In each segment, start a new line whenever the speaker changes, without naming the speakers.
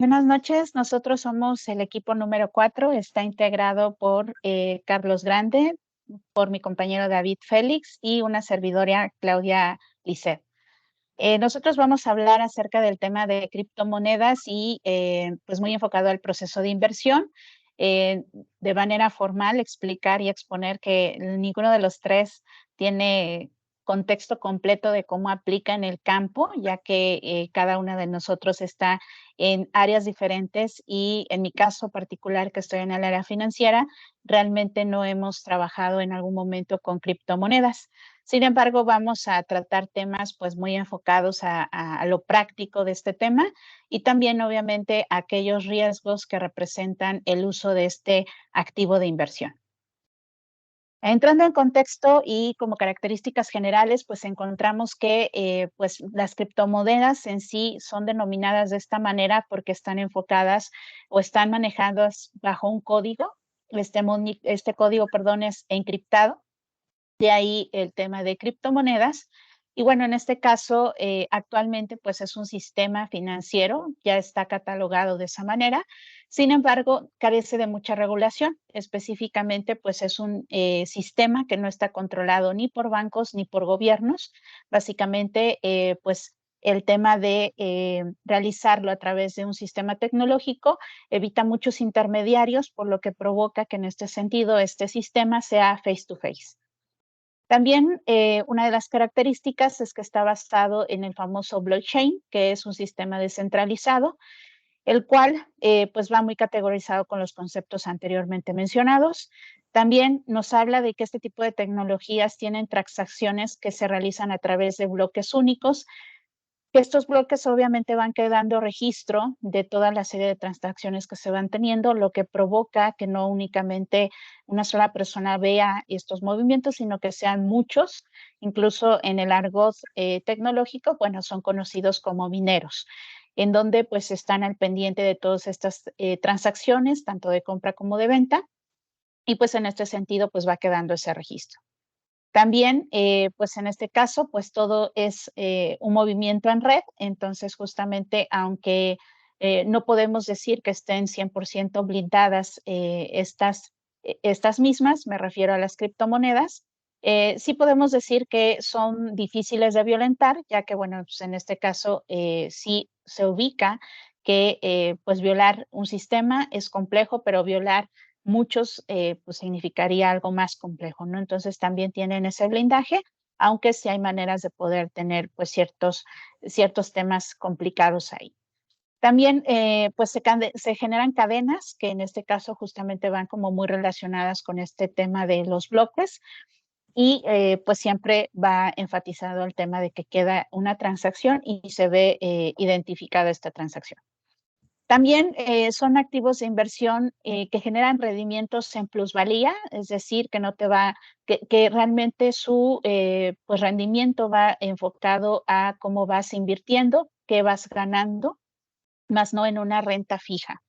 Buenas noches, nosotros somos el equipo número 4. Está integrado por Carlos Grande, por mi compañero David Félix y una servidora Claudia Lisset. Nosotros vamos a hablar acerca del tema de criptomonedas y pues muy enfocado al proceso de inversión. De manera formal explicar y exponer que ninguno de los tres tiene contexto completo de cómo aplica en el campo, ya que cada uno de nosotros está en áreas diferentes y en mi caso particular, que estoy en el área financiera, realmente no hemos trabajado en algún momento con criptomonedas. Sin embargo, vamos a tratar temas pues muy enfocados a lo práctico de este tema y también obviamente aquellos riesgos que representan el uso de este activo de inversión. Entrando en contexto y como características generales, pues encontramos que pues las criptomonedas en sí son denominadas de esta manera porque están enfocadas o están manejadas bajo un código. Este código, perdón, es encriptado, de ahí el tema de criptomonedas. Y bueno, en este caso, actualmente, pues es un sistema financiero, ya está catalogado de esa manera. Sin embargo, carece de mucha regulación. Específicamente, pues es un sistema que no está controlado ni por bancos ni por gobiernos. Básicamente, pues el tema de realizarlo a través de un sistema tecnológico evita muchos intermediarios, por lo que provoca que en este sentido este sistema sea face to face. También una de las características es que está basado en el famoso blockchain, que es un sistema descentralizado, el cual pues va muy categorizado con los conceptos anteriormente mencionados. También nos habla de que este tipo de tecnologías tienen transacciones que se realizan a través de bloques únicos, que estos bloques obviamente van quedando registro de toda la serie de transacciones que se van teniendo, lo que provoca que no únicamente una sola persona vea estos movimientos, sino que sean muchos, incluso en el argot tecnológico, bueno, son conocidos como mineros, en donde pues están al pendiente de todas estas transacciones, tanto de compra como de venta, y pues en este sentido pues va quedando ese registro. También, pues en este caso, pues todo es un movimiento en red, entonces justamente aunque no podemos decir que estén 100% blindadas estas mismas, me refiero a las criptomonedas, sí podemos decir que son difíciles de violentar, ya que, bueno, pues en este caso sí se ubica que pues violar un sistema es complejo, pero violar muchos, pues significaría algo más complejo, ¿no? Entonces también tienen ese blindaje, aunque sí hay maneras de poder tener pues ciertos temas complicados ahí. También pues se generan cadenas que en este caso justamente van como muy relacionadas con este tema de los bloques y pues siempre va enfatizado el tema de que queda una transacción y se ve identificada esta transacción. También son activos de inversión que generan rendimientos en plusvalía, es decir, que no te va, que realmente su pues rendimiento va enfocado a cómo vas invirtiendo, qué vas ganando, más no en una renta fija.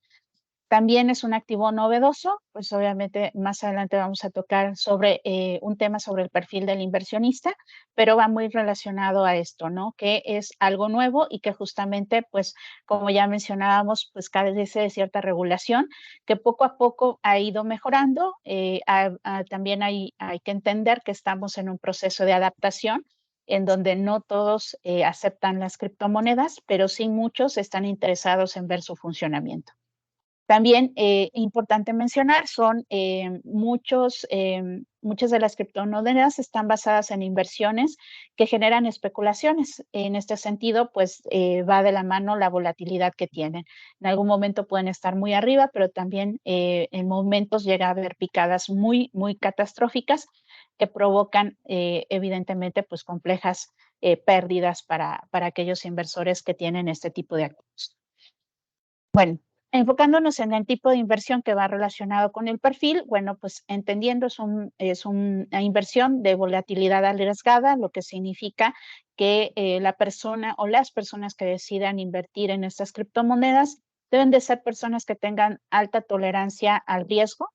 También es un activo novedoso, pues obviamente más adelante vamos a tocar sobre un tema sobre el perfil del inversionista, pero va muy relacionado a esto, ¿no? Que es algo nuevo y que justamente, pues como ya mencionábamos, pues carece de cierta regulación que poco a poco ha ido mejorando. También hay que entender que estamos en un proceso de adaptación en donde no todos aceptan las criptomonedas, pero sí muchos están interesados en ver su funcionamiento. También importante mencionar, son muchas de las criptomonedas están basadas en inversiones que generan especulaciones. En este sentido, pues va de la mano la volatilidad que tienen. En algún momento pueden estar muy arriba, pero también en momentos llega a haber picadas muy catastróficas que provocan evidentemente pues complejas pérdidas para aquellos inversores que tienen este tipo de activos. Bueno, enfocándonos en el tipo de inversión que va relacionado con el perfil, bueno, pues entendiendo es una inversión de volatilidad arriesgada, lo que significa que la persona o las personas que decidan invertir en estas criptomonedas deben de ser personas que tengan alta tolerancia al riesgo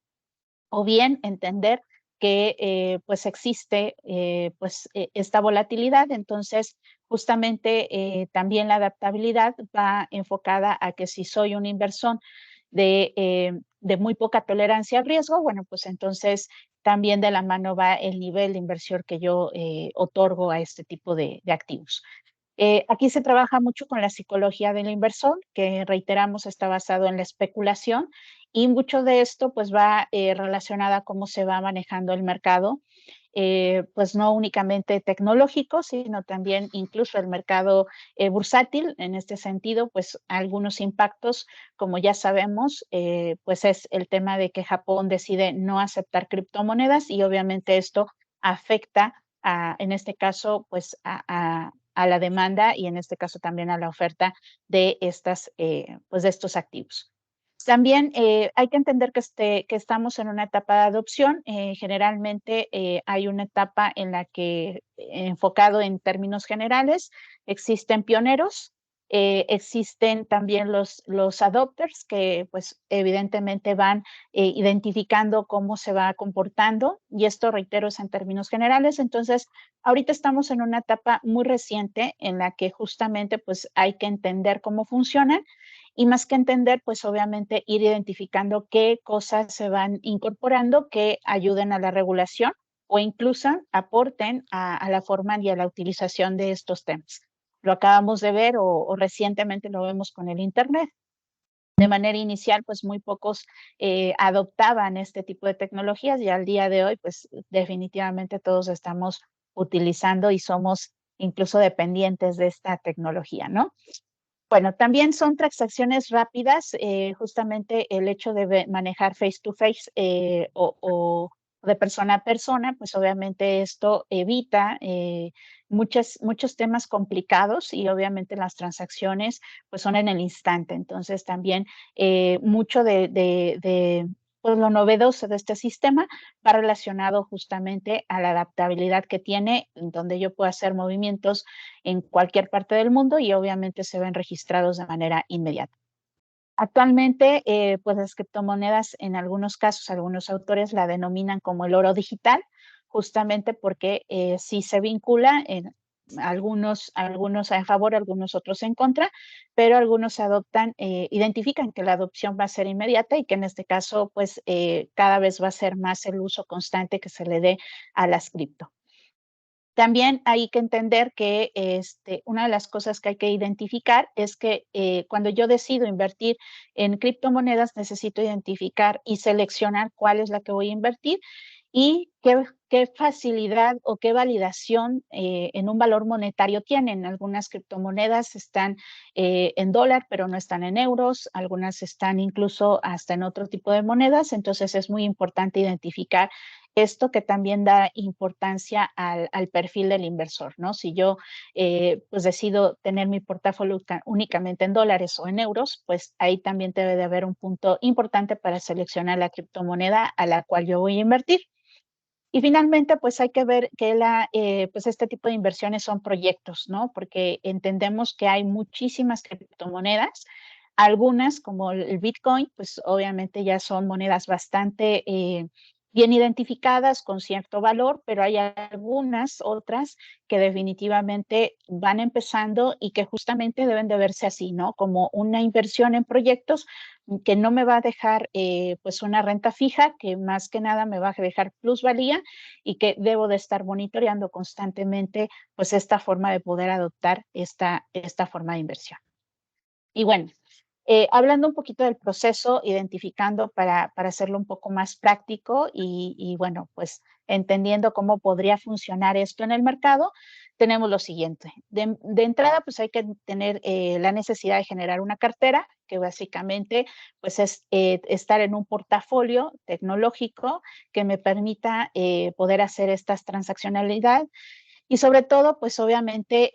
o bien entender que pues existe pues esta volatilidad. Entonces, justamente también la adaptabilidad va enfocada a que si soy un inversor de muy poca tolerancia al riesgo, bueno, pues entonces también de la mano va el nivel de inversión que yo otorgo a este tipo de activos. Aquí se trabaja mucho con la psicología del inversor, que reiteramos está basado en la especulación y mucho de esto pues va relacionada a cómo se va manejando el mercado, pues no únicamente tecnológico, sino también incluso el mercado bursátil. En este sentido, pues algunos impactos, como ya sabemos, pues es el tema de que Japón decide no aceptar criptomonedas y obviamente esto afecta en este caso, pues a la demanda y en este caso también a la oferta de estas, pues de estos activos. También hay que entender que estamos en una etapa de adopción. Generalmente hay una etapa en la que, enfocado en términos generales, existen pioneros, existen también los adopters que pues evidentemente van identificando cómo se va comportando y esto, reitero, es en términos generales. Entonces, ahorita estamos en una etapa muy reciente en la que justamente pues hay que entender cómo funcionan y más que entender, pues obviamente ir identificando qué cosas se van incorporando que ayuden a la regulación o incluso aporten a la forma y a la utilización de estos temas. Lo acabamos de ver o recientemente lo vemos con el Internet. De manera inicial, pues muy pocos adoptaban este tipo de tecnologías y al día de hoy, pues definitivamente todos estamos utilizando y somos incluso dependientes de esta tecnología, ¿no? Bueno, también son transacciones rápidas, justamente el hecho de manejar face to face o de persona a persona, pues obviamente esto evita muchos temas complicados y obviamente las transacciones pues son en el instante. Entonces también mucho pues, lo novedoso de este sistema va relacionado justamente a la adaptabilidad que tiene, en donde yo puedo hacer movimientos en cualquier parte del mundo y obviamente se ven registrados de manera inmediata. Actualmente, pues las criptomonedas en algunos casos, algunos autores la denominan como el oro digital, justamente porque sí se vincula en algunos a favor, algunos otros en contra, pero algunos adoptan, identifican que la adopción va a ser inmediata y que en este caso, pues cada vez va a ser más el uso constante que se le dé a las cripto. También hay que entender que una de las cosas que hay que identificar es que cuando yo decido invertir en criptomonedas, necesito identificar y seleccionar cuál es la que voy a invertir y qué facilidad o qué validación en un valor monetario tienen. Algunas criptomonedas están en dólar, pero no están en euros. Algunas están incluso hasta en otro tipo de monedas. Entonces es muy importante identificar esto que también da importancia al perfil del inversor, ¿no? Si yo pues decido tener mi portafolio únicamente en dólares o en euros, pues ahí también debe de haber un punto importante para seleccionar la criptomoneda a la cual yo voy a invertir. Y finalmente, pues hay que ver que pues este tipo de inversiones son proyectos, ¿no? Porque entendemos que hay muchísimas criptomonedas, algunas como el Bitcoin, pues obviamente ya son monedas bastante bien identificadas con cierto valor, pero hay algunas otras que definitivamente van empezando y que justamente deben de verse así, ¿no? Como una inversión en proyectos que no me va a dejar pues una renta fija, que más que nada me va a dejar plusvalía y que debo de estar monitoreando constantemente pues esta forma de poder adoptar esta forma de inversión. Y bueno, hablando un poquito del proceso, identificando para hacerlo un poco más práctico y bueno, pues entendiendo cómo podría funcionar esto en el mercado, tenemos lo siguiente. De entrada, pues hay que tener la necesidad de generar una cartera, que básicamente pues es estar en un portafolio tecnológico que me permita poder hacer estas transaccionalidad y sobre todo, pues obviamente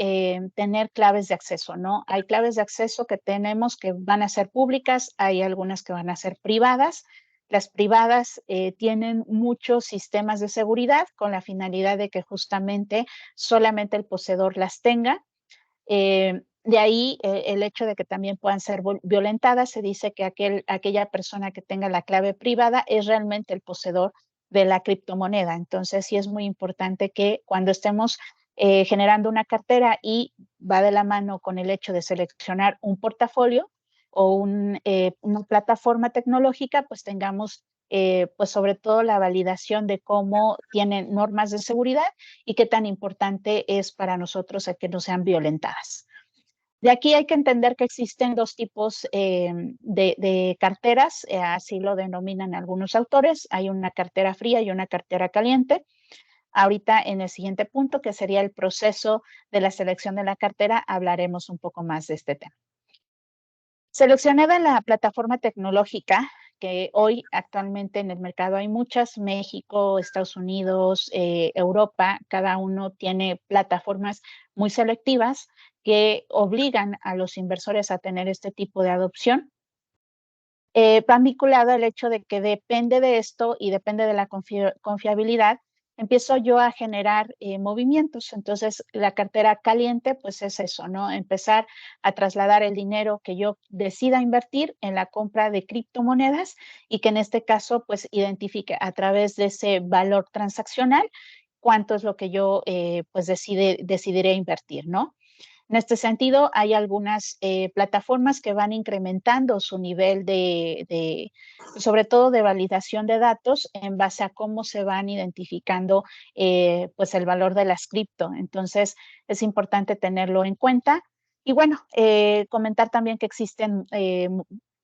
tener claves de acceso, ¿no? Hay claves de acceso que tenemos que van a ser públicas, hay algunas que van a ser privadas. Las privadas tienen muchos sistemas de seguridad con la finalidad de que justamente solamente el poseedor las tenga. De ahí el hecho de que también puedan ser violentadas, se dice que aquella persona que tenga la clave privada es realmente el poseedor de la criptomoneda. Entonces, sí es muy importante que cuando estemos generando una cartera y va de la mano con el hecho de seleccionar un portafolio o una plataforma tecnológica, pues tengamos pues sobre todo la validación de cómo tienen normas de seguridad y qué tan importante es para nosotros el que no sean violentadas. De aquí hay que entender que existen dos tipos de carteras, así lo denominan algunos autores. Hay una cartera fría y una cartera caliente. Ahorita en el siguiente punto, que sería el proceso de la selección de la cartera, hablaremos un poco más de este tema. Seleccionada la plataforma tecnológica, que hoy actualmente en el mercado hay muchas, México, Estados Unidos, Europa, cada uno tiene plataformas muy selectivas que obligan a los inversores a tener este tipo de adopción. Va vinculado al hecho de que depende de esto y depende de la confiabilidad, empiezo yo a generar movimientos. Entonces, la cartera caliente, pues es eso, ¿no? Empezar a trasladar el dinero que yo decida invertir en la compra de criptomonedas y que en este caso, pues identifique a través de ese valor transaccional cuánto es lo que yo, pues decidiré invertir, ¿no? En este sentido, hay algunas plataformas que van incrementando su nivel sobre todo de validación de datos en base a cómo se van identificando pues el valor de las cripto. Entonces, es importante tenerlo en cuenta. Y bueno, comentar también que existen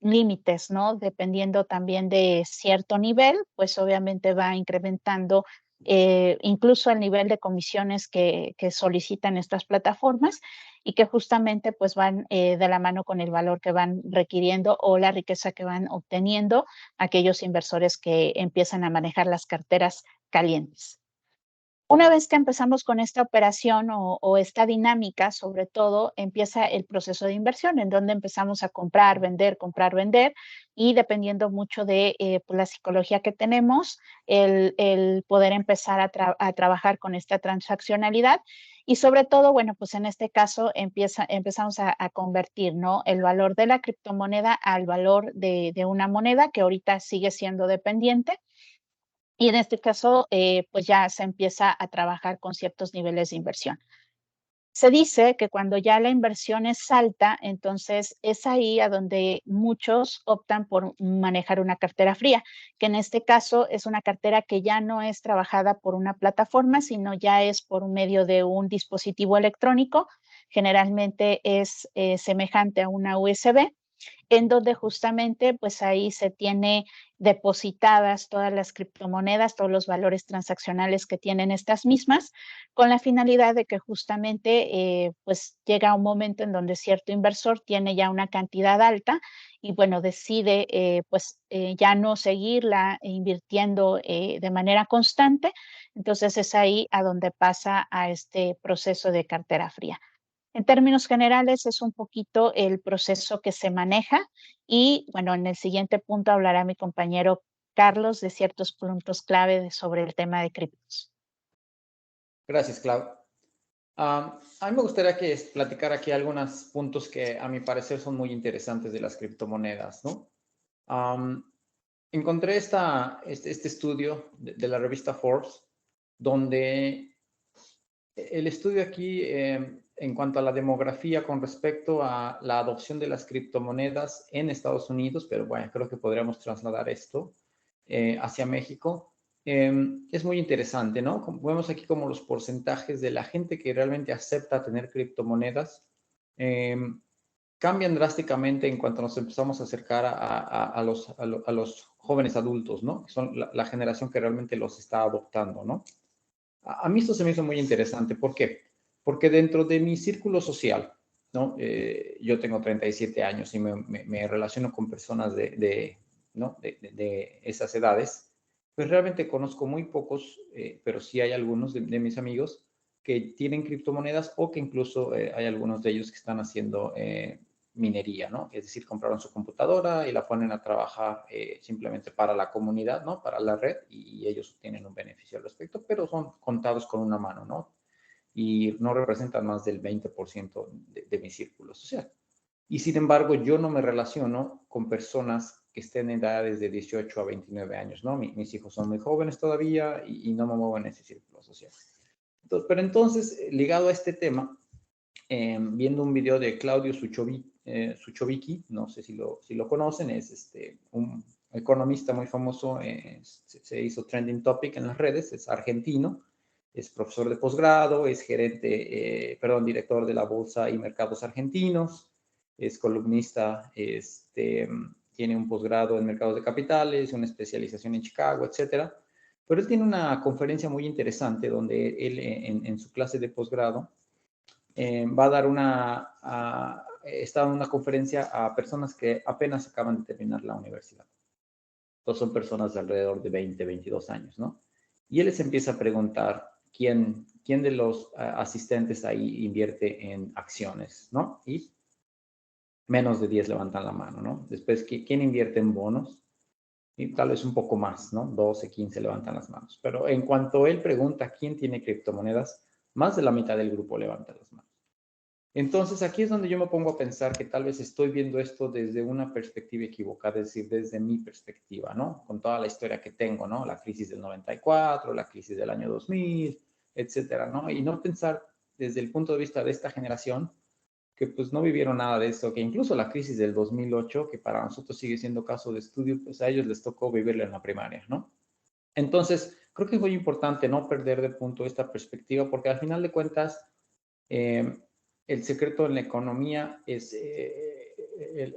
límites, ¿no? Dependiendo también de cierto nivel, pues obviamente va incrementando incluso el nivel de comisiones que solicitan estas plataformas y que justamente pues van de la mano con el valor que van requiriendo o la riqueza que van obteniendo aquellos inversores que empiezan a manejar las carteras calientes. Una vez que empezamos con esta operación o esta dinámica, sobre todo, empieza el proceso de inversión, en donde empezamos a comprar, vender, y dependiendo mucho de pues, la psicología que tenemos, el poder empezar a trabajar con esta transaccionalidad. Y sobre todo, bueno, pues en este caso empezamos a convertir, ¿no? El valor de la criptomoneda al valor de una moneda que ahorita sigue siendo dependiente y en este caso, pues ya se empieza a trabajar con ciertos niveles de inversión. Se dice que cuando ya la inversión es alta, entonces es ahí a donde muchos optan por manejar una cartera fría, que en este caso es una cartera que ya no es trabajada por una plataforma, sino ya es por medio de un dispositivo electrónico. Generalmente es semejante a una USB en donde justamente pues ahí se tiene depositadas todas las criptomonedas, todos los valores transaccionales que tienen estas mismas, con la finalidad de que justamente pues llega un momento en donde cierto inversor tiene ya una cantidad alta y bueno, decide pues ya no seguirla invirtiendo de manera constante, entonces es ahí a donde pasa a este proceso de cartera fría. En términos generales, es un poquito el proceso que se maneja y, bueno, en el siguiente punto hablará mi compañero Carlos de ciertos puntos clave sobre el tema de criptos.
Gracias, Clau. A mí me gustaría que platicar aquí algunos puntos que a mi parecer son muy interesantes de las criptomonedas, ¿no? Encontré este estudio de la revista Forbes, donde el estudio aquí en cuanto a la demografía con respecto a la adopción de las criptomonedas en Estados Unidos, pero bueno, creo que podríamos trasladar esto hacia México, es muy interesante, ¿no? Vemos aquí como los porcentajes de la gente que realmente acepta tener criptomonedas cambian drásticamente en cuanto nos empezamos a acercar a los jóvenes adultos, ¿no? Que son la generación que realmente los está adoptando, ¿no? A mí esto se me hizo muy interesante. ¿Por qué? Porque dentro de mi círculo social, ¿no? Yo tengo 37 años y me relaciono con personas ¿no? de esas edades, pues realmente conozco muy pocos, pero sí hay algunos de mis amigos que tienen criptomonedas o que incluso hay algunos de ellos que están haciendo minería, ¿no? Es decir, compraron su computadora y la ponen a trabajar simplemente para la comunidad, ¿no? Para la red y ellos tienen un beneficio al respecto, pero son contados con una mano, ¿no? Y no representan más del 20% de mi círculo social. Y sin embargo, yo no me relaciono con personas que estén en edades de 18 a 29 años, ¿no? Mis hijos son muy jóvenes todavía y no me muevo en ese círculo social. Entonces, pero entonces, ligado a este tema, viendo un video de Claudio Suchovicki, no sé si lo conocen, es un economista muy famoso, se hizo trending topic en las redes, es argentino, es profesor de posgrado, es director de la Bolsa y Mercados Argentinos, es columnista, tiene un posgrado en mercados de capitales, una especialización en Chicago, etcétera. Pero él tiene una conferencia muy interesante donde él en su clase de posgrado va a dar está dando una conferencia a personas que apenas acaban de terminar la universidad. Entonces son personas de alrededor de 20, 22 años, ¿no? Y él les empieza a preguntar quién de los asistentes ahí invierte en acciones, ¿no? Y menos de 10 levantan la mano, ¿no? Después, ¿quién invierte en bonos? Y tal vez un poco más, ¿no? 12, 15 levantan las manos. Pero en cuanto él pregunta quién tiene criptomonedas, más de la mitad del grupo levanta las manos. Entonces, aquí es donde yo me pongo a pensar que tal vez estoy viendo esto desde una perspectiva equivocada, es decir, desde mi perspectiva, ¿no? Con toda la historia que tengo, ¿no? La crisis del 94, la crisis del año 2000, etcétera, ¿no? Y no pensar desde el punto de vista de esta generación, que pues no vivieron nada de eso, que incluso la crisis del 2008, que para nosotros sigue siendo caso de estudio, pues a ellos les tocó vivirla en la primaria, ¿no? Entonces, creo que es muy importante no perder de punto esta perspectiva, porque al final de cuentas, el secreto en la economía es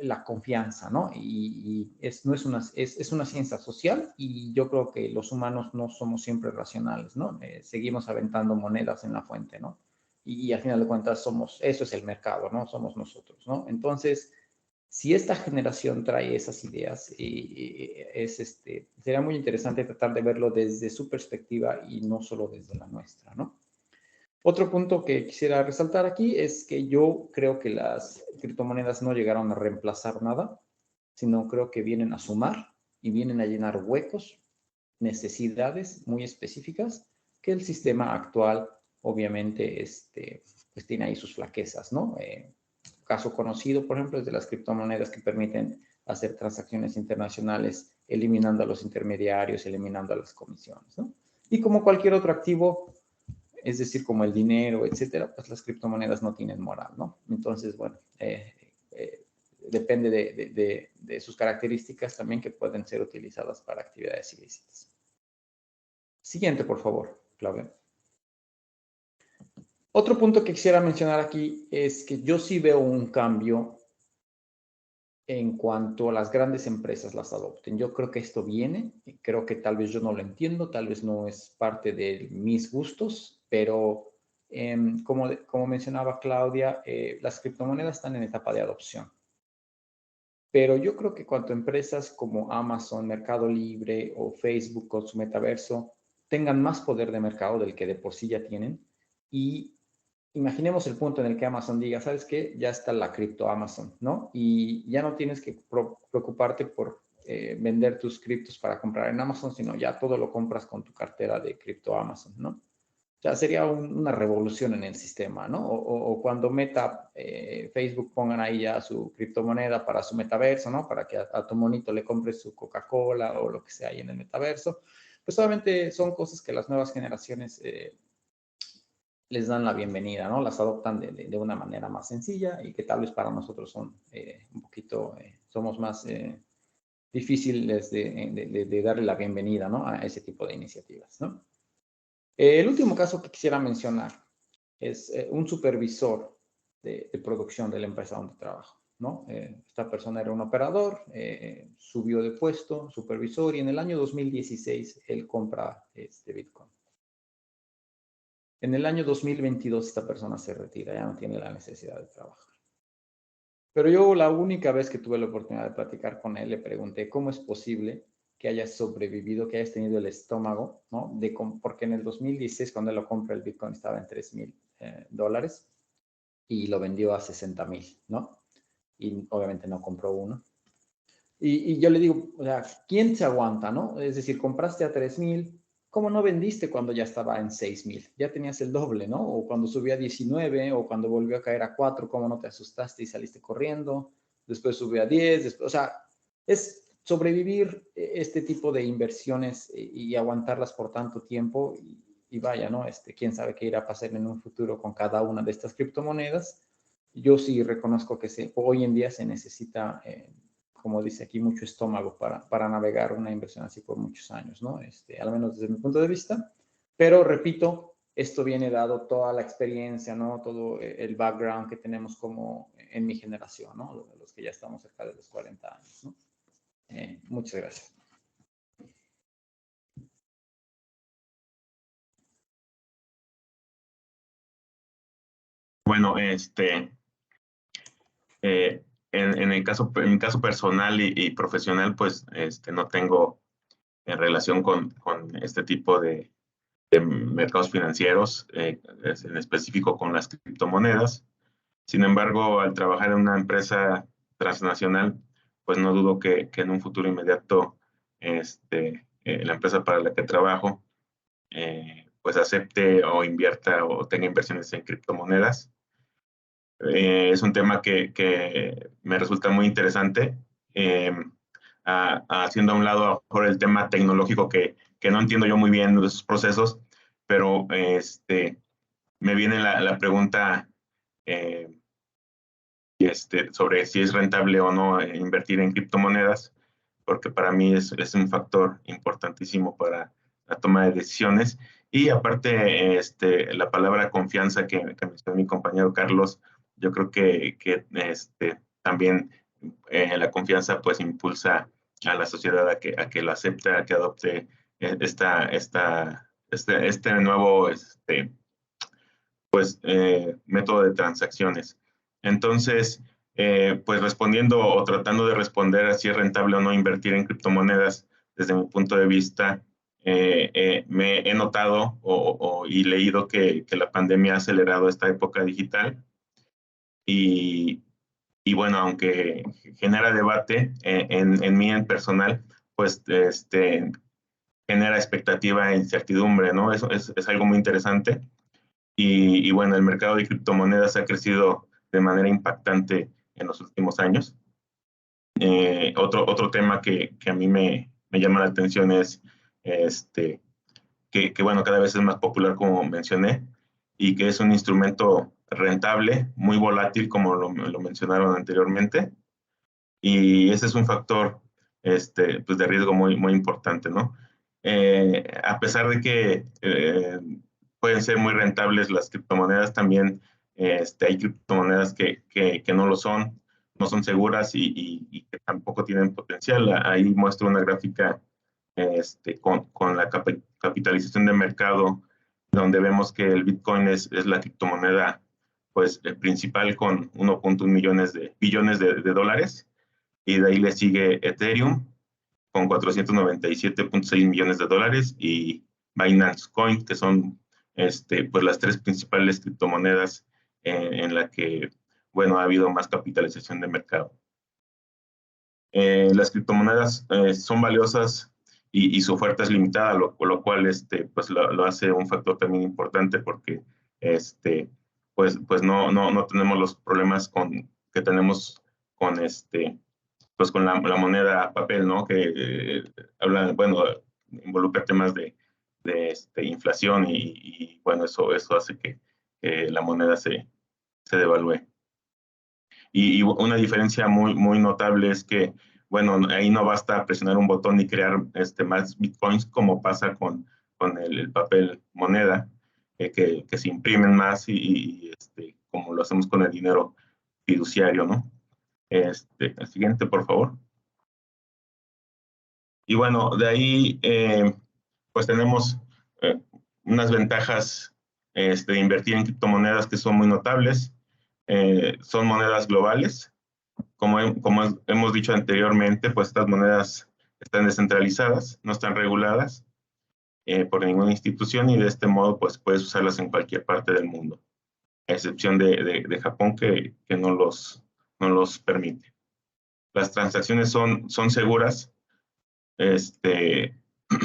la confianza, ¿no? Y no es una ciencia social y yo creo que los humanos no somos siempre racionales, ¿no? Seguimos aventando monedas en la fuente, ¿no? Y al final de cuentas eso es el mercado, ¿no? Somos nosotros, ¿no? Entonces, si esta generación trae esas ideas, sería muy interesante tratar de verlo desde su perspectiva y no solo desde la nuestra, ¿no? Otro punto que quisiera resaltar aquí es que yo creo que las criptomonedas no llegaron a reemplazar nada, sino creo que vienen a sumar y vienen a llenar huecos, necesidades muy específicas que el sistema actual obviamente pues tiene ahí sus flaquezas, ¿no? Caso conocido, por ejemplo, es de las criptomonedas que permiten hacer transacciones internacionales eliminando a los intermediarios, eliminando a las comisiones, ¿no? Y como cualquier otro activo, es decir, como el dinero, etcétera, pues las criptomonedas no tienen moral, ¿no? Entonces, bueno, depende de sus características también que pueden ser utilizadas para actividades ilícitas. Siguiente, por favor, Claudia. Otro punto que quisiera mencionar aquí es que yo sí veo un cambio en cuanto a las grandes empresas las adopten. Yo creo que esto viene, creo que tal vez yo no lo entiendo, tal vez no es parte de mis gustos, pero como mencionaba Claudia, las criptomonedas están en etapa de adopción. Pero yo creo que cuando empresas como Amazon, Mercado Libre o Facebook con su metaverso tengan más poder de mercado del que de por sí ya tienen, y imaginemos el punto en el que Amazon diga, ¿sabes qué? Ya está la cripto Amazon, ¿no? Y ya no tienes que preocuparte por vender tus criptos para comprar en Amazon, sino ya todo lo compras con tu cartera de cripto Amazon, ¿no? O sea, sería una revolución en el sistema, ¿no? O cuando Facebook pongan ahí ya su criptomoneda para su metaverso, ¿no? Para que a tu monito le compres su Coca-Cola o lo que sea ahí en el metaverso. Pues obviamente son cosas que las nuevas generaciones les dan la bienvenida, ¿no? Las adoptan de una manera más sencilla y que tal vez para nosotros son un poquito, somos más difíciles de darle la bienvenida, ¿no? A ese tipo de iniciativas, ¿no? El último caso que quisiera mencionar es un supervisor de producción de la empresa donde trabajo, ¿no? Esta persona era un operador, subió de puesto, supervisor, y en el año 2016 él compra Bitcoin. En el año 2022 esta persona se retira, ya no tiene la necesidad de trabajar. Pero yo la única vez que tuve la oportunidad de platicar con él, le pregunté cómo es posible que hayas sobrevivido, que hayas tenido el estómago, ¿no? Porque en el 2016, cuando él lo compra, el Bitcoin estaba en $3,000 y lo vendió a 60,000, ¿no? Y obviamente no compró uno. Y yo le digo, o sea, ¿quién se aguanta, no? Es decir, compraste a 3,000, ¿cómo no vendiste cuando ya estaba en 6,000? Ya tenías el doble, ¿no? O cuando subió a 19, o cuando volvió a caer a 4, ¿cómo no te asustaste y saliste corriendo? Después subió a 10, después, o sea, es sobrevivir este tipo de inversiones y aguantarlas por tanto tiempo y vaya, ¿no? Quién sabe qué irá a pasar en un futuro con cada una de estas criptomonedas. Yo sí reconozco que hoy en día se necesita, como dice aquí, mucho estómago para navegar una inversión así por muchos años, ¿no? Al menos desde mi punto de vista. Pero repito, esto viene dado toda la experiencia, ¿no? Todo el background que tenemos como en mi generación, ¿no? Los que ya estamos cerca de los 40 años, ¿no? Muchas gracias.
Bueno, en mi caso personal y profesional, pues no tengo relación con este tipo de mercados financieros, en específico con las criptomonedas. Sin embargo, al trabajar en una empresa transnacional, pues no dudo que en un futuro inmediato la empresa para la que trabajo pues acepte o invierta o tenga inversiones en criptomonedas. Es un tema que me resulta muy interesante, haciendo a un lado por el tema tecnológico que no entiendo yo muy bien de esos procesos, pero me viene la pregunta sobre si es rentable o no invertir en criptomonedas, porque para mí es un factor importantísimo para la toma de decisiones. Y aparte, la palabra confianza que mencionó mi compañero Carlos, yo creo que también la confianza pues impulsa a la sociedad a que lo acepte, a que adopte este nuevo método de transacciones. Entonces, pues respondiendo o tratando de responder a si es rentable o no invertir en criptomonedas, desde mi punto de vista, me he notado y leído que la pandemia ha acelerado esta época digital y bueno, aunque genera debate en mí en personal, pues genera expectativa e incertidumbre, ¿no? Eso es algo muy interesante. Y bueno, el mercado de criptomonedas ha crecido de manera impactante en los últimos años. Otro tema que a mí me llama la atención es que, bueno, cada vez es más popular, como mencioné, y que es un instrumento rentable, muy volátil, como lo mencionaron anteriormente. Y ese es un factor pues de riesgo muy importante, ¿no? A pesar de que pueden ser muy rentables las criptomonedas, también hay criptomonedas que no lo son, no son seguras y que tampoco tienen potencial. Ahí muestro una gráfica con la capitalización de mercado, donde vemos que el Bitcoin es la criptomoneda pues, principal con 1.1 billones de dólares, y de ahí le sigue Ethereum con 497.6 millones de dólares y Binance Coin, que son pues las tres principales criptomonedas en la que, bueno, ha habido más capitalización de mercado. Las criptomonedas son valiosas y su oferta es limitada, lo cual pues lo hace un factor también importante porque pues no tenemos los problemas que tenemos con pues con la moneda papel, ¿no? Que hablan, bueno, involucra temas de inflación y bueno, eso hace que la moneda se devalúe. Y una diferencia muy notable es que, bueno, ahí no basta presionar un botón y crear más bitcoins como pasa con el papel moneda, que se imprimen más y como lo hacemos con el dinero fiduciario, ¿no? El siguiente, por favor. Y bueno, de ahí pues tenemos unas ventajas de invertir en criptomonedas que son muy notables. Son monedas globales. Como hemos dicho anteriormente, pues estas monedas están descentralizadas, no están reguladas por ninguna institución y de este modo pues puedes usarlas en cualquier parte del mundo, a excepción de Japón que no los permite. Las transacciones son seguras.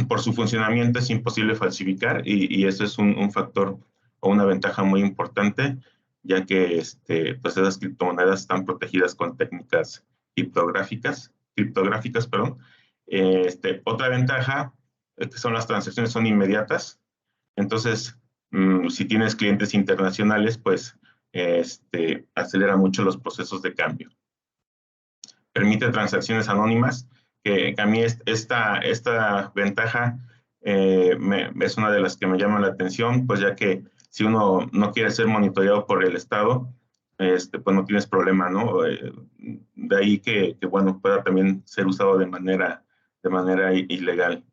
Por su funcionamiento es imposible falsificar y eso es un factor o una ventaja muy importante, ya que pues esas criptomonedas están protegidas con técnicas criptográficas criptográficas, perdón. Otra ventaja es que las transacciones son inmediatas. Entonces, si tienes clientes internacionales, pues acelera mucho los procesos de cambio. Permite transacciones anónimas, que a mí esta ventaja es una de las que me llama la atención, pues ya que si uno no quiere ser monitoreado por el Estado, pues no tienes problema, ¿no? De ahí que bueno, pueda también ser usado de manera ilegal.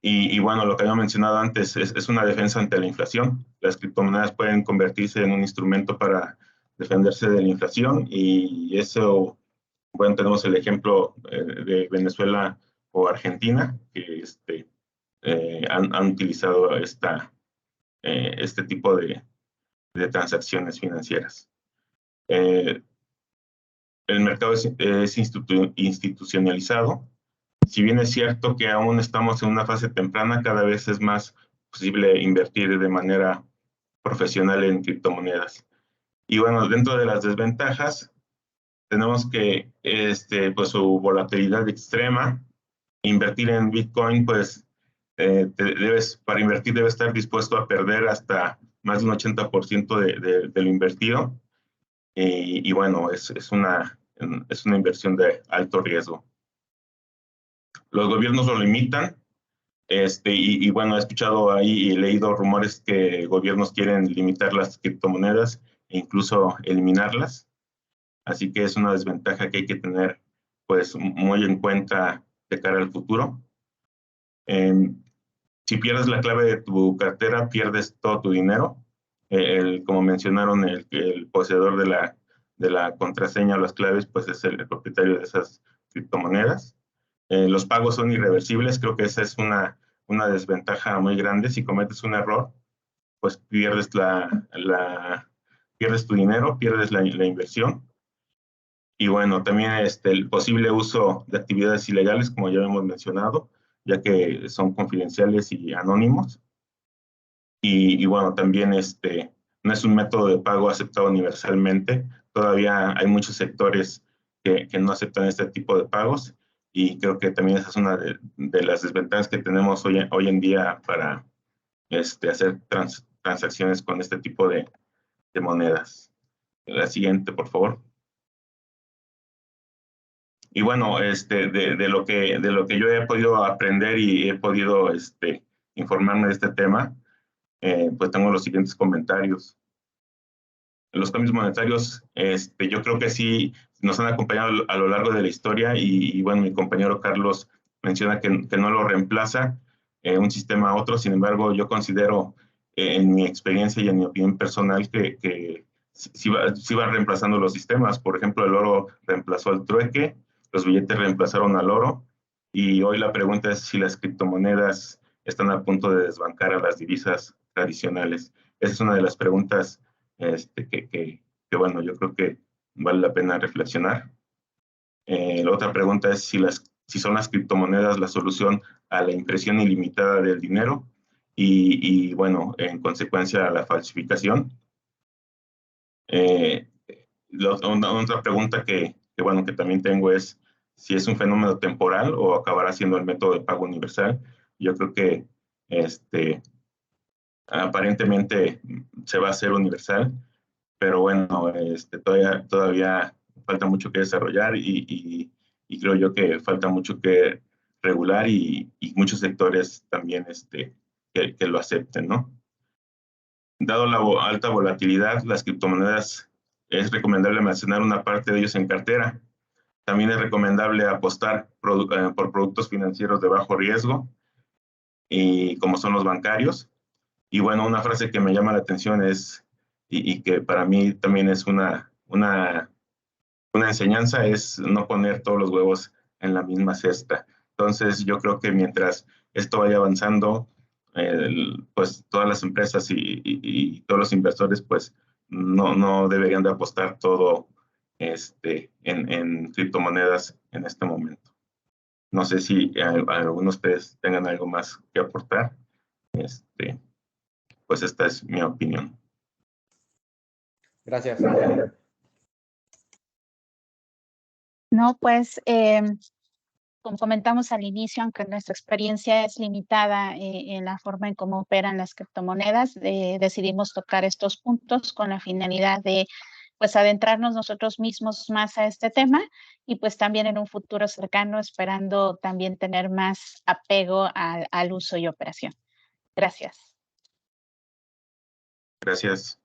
Y bueno, lo que había mencionado antes es una defensa ante la inflación. Las criptomonedas pueden convertirse en un instrumento para defenderse de la inflación, y eso, bueno, tenemos el ejemplo de Venezuela o Argentina, que han utilizado este tipo de transacciones financieras. El mercado es institucionalizado. Si bien es cierto que aún estamos en una fase temprana, cada vez es más posible invertir de manera profesional en criptomonedas. Y bueno, dentro de las desventajas, tenemos que pues su volatilidad extrema. Invertir en Bitcoin, pues para invertir debes estar dispuesto a perder hasta más de un 80% de lo invertido. Y bueno, es una inversión de alto riesgo. Los gobiernos lo limitan, y bueno, he escuchado ahí y he leído rumores que gobiernos quieren limitar las criptomonedas e incluso eliminarlas. Así que es una desventaja que hay que tener pues muy en cuenta de cara al futuro. Si pierdes la clave de tu cartera, pierdes todo tu dinero. Como mencionaron, el poseedor de la contraseña o las claves, pues es el propietario de esas criptomonedas. Los pagos son irreversibles. Creo que esa es una desventaja muy grande. Si cometes un error, pues pierdes pierdes tu dinero, pierdes la inversión. Y bueno, también el posible uso de actividades ilegales, como ya hemos mencionado, ya que son confidenciales y anónimos. Y bueno, también no es un método de pago aceptado universalmente. Todavía hay muchos sectores que no aceptan este tipo de pagos, y creo que también esa es una de las desventajas que tenemos hoy en día para hacer transacciones con este tipo de monedas. La siguiente, por favor. Y bueno, de lo que yo he podido aprender y he podido informarme de este tema, pues tengo los siguientes comentarios. Los cambios monetarios, yo creo que sí nos han acompañado a lo largo de la historia, y bueno, mi compañero Carlos menciona que no lo reemplaza un sistema a otro. Sin embargo, yo considero, en mi experiencia y en mi opinión personal, que sí va reemplazando los sistemas. Por ejemplo, el oro reemplazó al trueque, los billetes reemplazaron al oro, y hoy la pregunta es si las criptomonedas están a punto de desbancar a las divisas tradicionales. Esa es una de las preguntas que bueno, yo creo que vale la pena reflexionar. La otra pregunta es si son las criptomonedas la solución a la impresión ilimitada del dinero y bueno, en consecuencia a la falsificación. Otra pregunta que bueno, que también tengo es si es un fenómeno temporal o acabará siendo el método de pago universal. Yo creo que aparentemente se va a hacer universal, pero bueno, todavía falta mucho que desarrollar, y creo yo que falta mucho que regular, y muchos sectores también que lo acepten, ¿no? Dado la alta volatilidad, las criptomonedas es recomendable almacenar una parte de ellos en cartera. También es recomendable apostar por productos financieros de bajo riesgo, y como son los bancarios. Y bueno, una frase que me llama la atención es, y que para mí también es una enseñanza, es no poner todos los huevos en la misma cesta. Entonces, yo creo que mientras esto vaya avanzando, pues todas las empresas y todos los inversores, pues no deberían de apostar todo en criptomonedas en este momento. No sé si algunos de ustedes tengan algo más que aportar. Pues esta es mi opinión.
Gracias.
No, pues como comentamos al inicio, aunque nuestra experiencia es limitada en la forma en cómo operan las criptomonedas, decidimos tocar estos puntos con la finalidad de pues adentrarnos nosotros mismos más a este tema y pues también en un futuro cercano esperando también tener más apego al uso y operación. Gracias.
Gracias.